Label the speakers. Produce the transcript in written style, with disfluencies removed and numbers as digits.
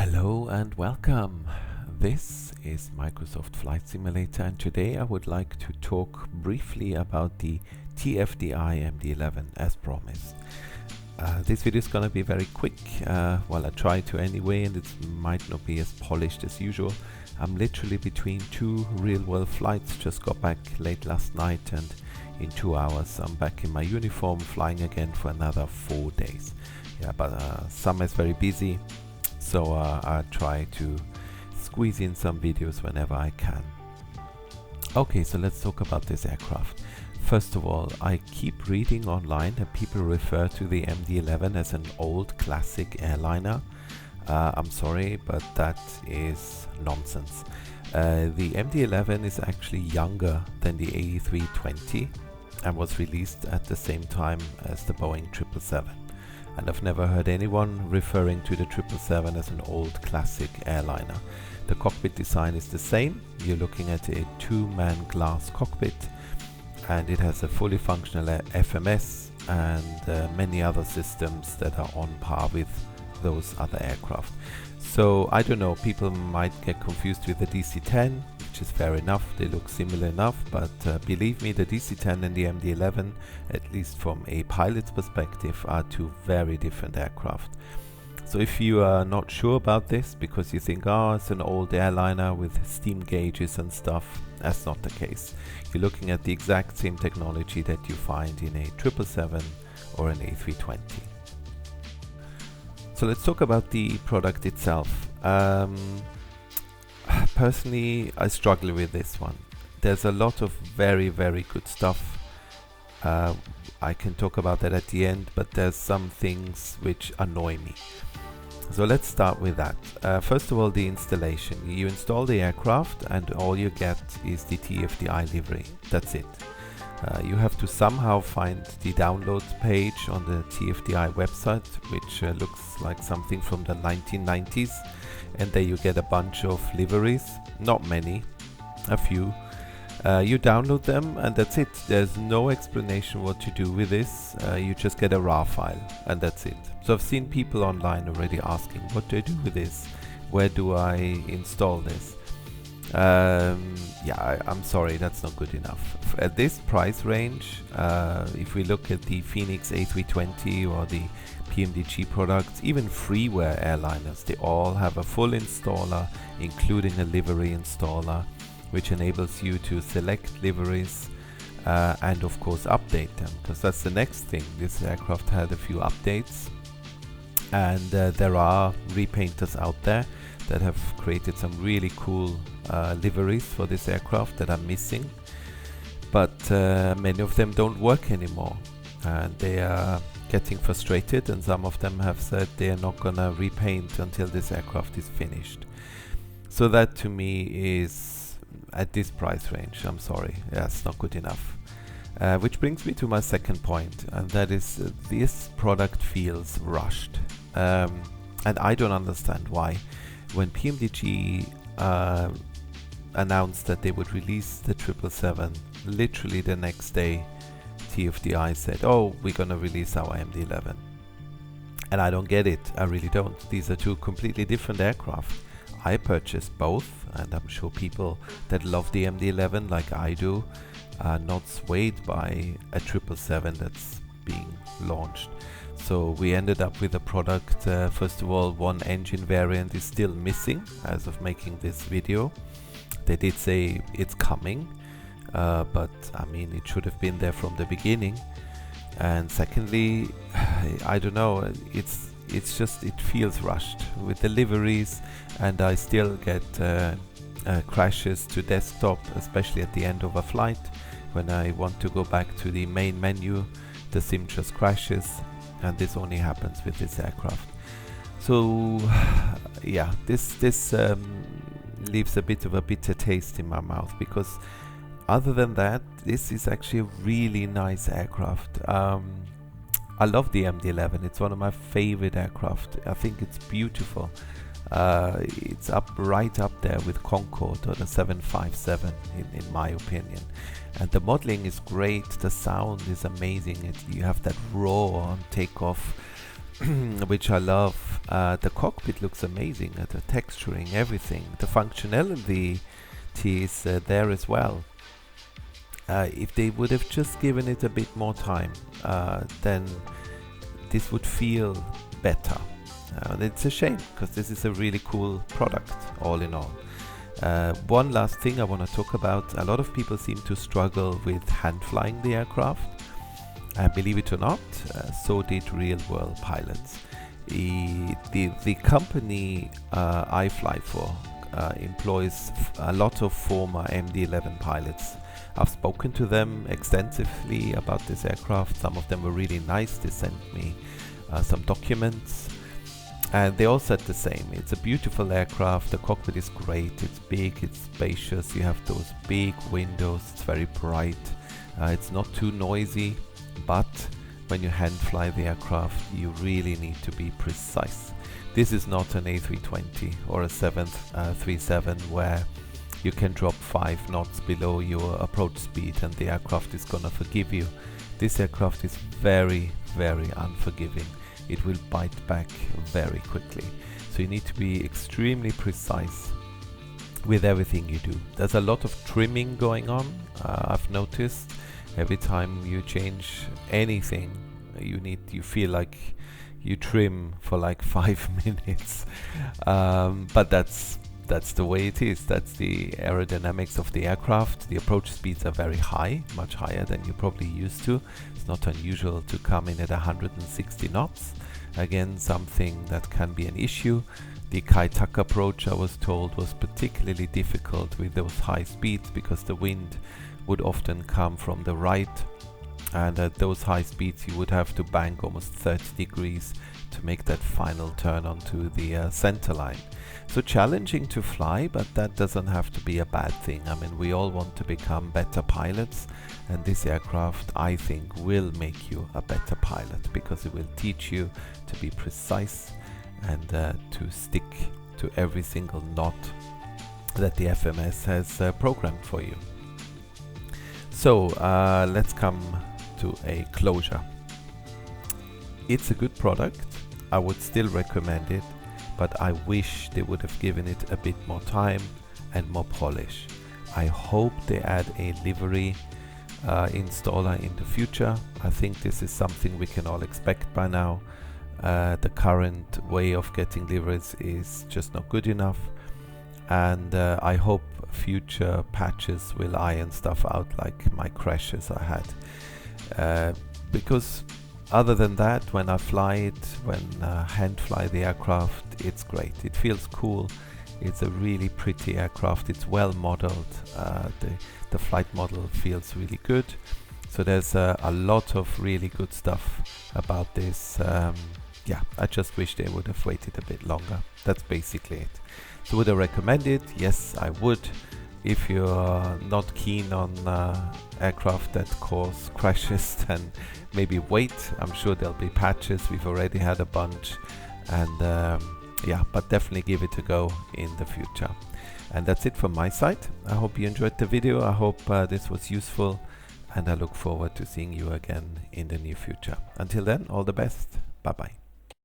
Speaker 1: Hello and welcome. This is Microsoft Flight Simulator, and today I would like to talk briefly about the TFDi MD-11 as promised. This video is gonna be very quick. Well, I try to anyway, and it might not be as polished as usual. I'm literally between two real-world flights. Just got back late last night, and in 2 hours I'm back in my uniform, flying again for another 4 days. Yeah, but summer is very busy, so I try to squeeze in some videos whenever I can. Okay, so let's talk about this aircraft. First of all, I keep reading online that people refer to the MD-11 as an old classic airliner. I'm sorry, but that is nonsense. The MD-11 is actually younger than the A320 and was released at the same time as the Boeing 777. And I've never heard anyone referring to the 777 as an old classic airliner. The cockpit design is the same. You're looking at a two-man glass cockpit, and it has a fully functional FMS and many other systems that are on par with those other aircraft. So I don't know, people might get confused with the DC-10, which is fair enough. They look similar enough, but believe me, the DC-10 and the MD-11, at least from a pilot's perspective, are two very different aircraft. So if you are not sure about this because you think, oh, it's an old airliner with steam gauges and stuff, that's not the case. You're looking at the exact same technology that you find in a 777 or an A320. So let's talk about the product itself. Personally, I struggle with this one. There's a lot of very good stuff. I can talk about that at the end, but there's some things which annoy me. So let's start with that. First of all, the installation. You install the aircraft and all you get is the TFDi livery. That's it. You have to somehow find the download page on the TFDi website, which looks like something from the 1990s, and there you get a bunch of liveries, not many, a few. You download them and that's it. There's no explanation what to do with this. You just get a RAR file and that's it. So I've seen people online already asking, what do I do with this? Where do I install this? Yeah, I'm sorry, that's not good enough. At this price range, if we look at the Phoenix A320 or the PMDG products, even freeware airliners, they all have a full installer, including a livery installer, which enables you to select liveries and of course update them, because that's the next thing. This aircraft had a few updates, and there are repainters out there that have created some really cool liveries for this aircraft that are missing, but many of them don't work anymore, and they are getting frustrated, and some of them have said they are not gonna repaint until this aircraft is finished. So that to me is, at this price range, I'm sorry, that's not good enough. Which brings me to my second point, and that is this product feels rushed, and I don't understand why. When PMDG announced that they would release the 777, literally the next day TFDi said, oh, we're gonna release our MD-11. And I don't get it, I really don't. These are two completely different aircraft. I purchased both, and I'm sure people that love the MD-11 like I do are not swayed by a 777 that's being launched. So we ended up with a product, first of all, one engine variant is still missing as of making this video. They did say it's coming, but I mean, it should have been there from the beginning. And secondly, I don't know, it's just, it feels rushed with deliveries, and I still get crashes to desktop, especially at the end of a flight. When I want to go back to the main menu, the sim just crashes, and this only happens with this aircraft. So yeah, this leaves a bit of a bitter taste in my mouth, because other than that, this is actually a really nice aircraft. I love the MD-11. It's one of my favorite aircraft. I think it's beautiful. It's right up there with Concorde or the 757 in my opinion. And the modeling is great. The sound is amazing. You have that roar on takeoff. which I love. The cockpit looks amazing, the texturing, everything. The functionality is there as well. If they would have just given it a bit more time, then this would feel better. It's a shame, because this is a really cool product, all in all. One last thing I want to talk about. A lot of people seem to struggle with hand flying the aircraft. Believe it or not, so did real-world pilots. The company I fly for employs a lot of former MD-11 pilots. I've spoken to them extensively about this aircraft. Some of them were really nice. They sent me some documents, and they all said the same. It's a beautiful aircraft. The cockpit is great. It's big, it's spacious. You have those big windows. It's very bright. It's not too noisy, but when you hand fly the aircraft, you really need to be precise. This is not an A320 or a 737 where you can drop 5 knots below your approach speed and the aircraft is gonna forgive you. This aircraft is very, very unforgiving. It will bite back very quickly. So you need to be extremely precise with everything you do. There's a lot of trimming going on. I've noticed every time you change anything, you feel like you trim for like 5 minutes. But that's the way it is. That's the aerodynamics of the aircraft. The approach speeds are very high, much higher than you're probably used to. It's not unusual to come in at 160 knots. Again, something that can be an issue. The Kai-Tak approach, I was told, was particularly difficult with those high speeds because the wind would often come from the right, and at those high speeds you would have to bank almost 30 degrees to make that final turn onto the center line. So challenging to fly, but that doesn't have to be a bad thing. I mean, we all want to become better pilots, and this aircraft, I think, will make you a better pilot because it will teach you to be precise and to stick to every single knot that the FMS has programmed for you. So let's come to a closure. It's a good product. I would still recommend it, but I wish they would have given it a bit more time and more polish. I hope they add a livery installer in the future. I think this is something we can all expect by now. The current way of getting liveries is just not good enough, and I hope future patches will iron stuff out like my crashes I had. Because other than that, when I fly it, when hand fly the aircraft, it's great. It feels cool. It's a really pretty aircraft. It's well modeled. The flight model feels really good. So there's a lot of really good stuff about this. Yeah, I just wish they would have waited a bit longer. That's basically it. So would I recommend it? Yes, I would. If you're not keen on aircraft that cause crashes, then maybe wait. I'm sure there'll be patches. We've already had a bunch, and yeah, but definitely give it a go in the future. And that's it from my side. I hope you enjoyed the video. I hope this was useful, and I look forward to seeing you again in the near future. Until then, all the best. Bye bye.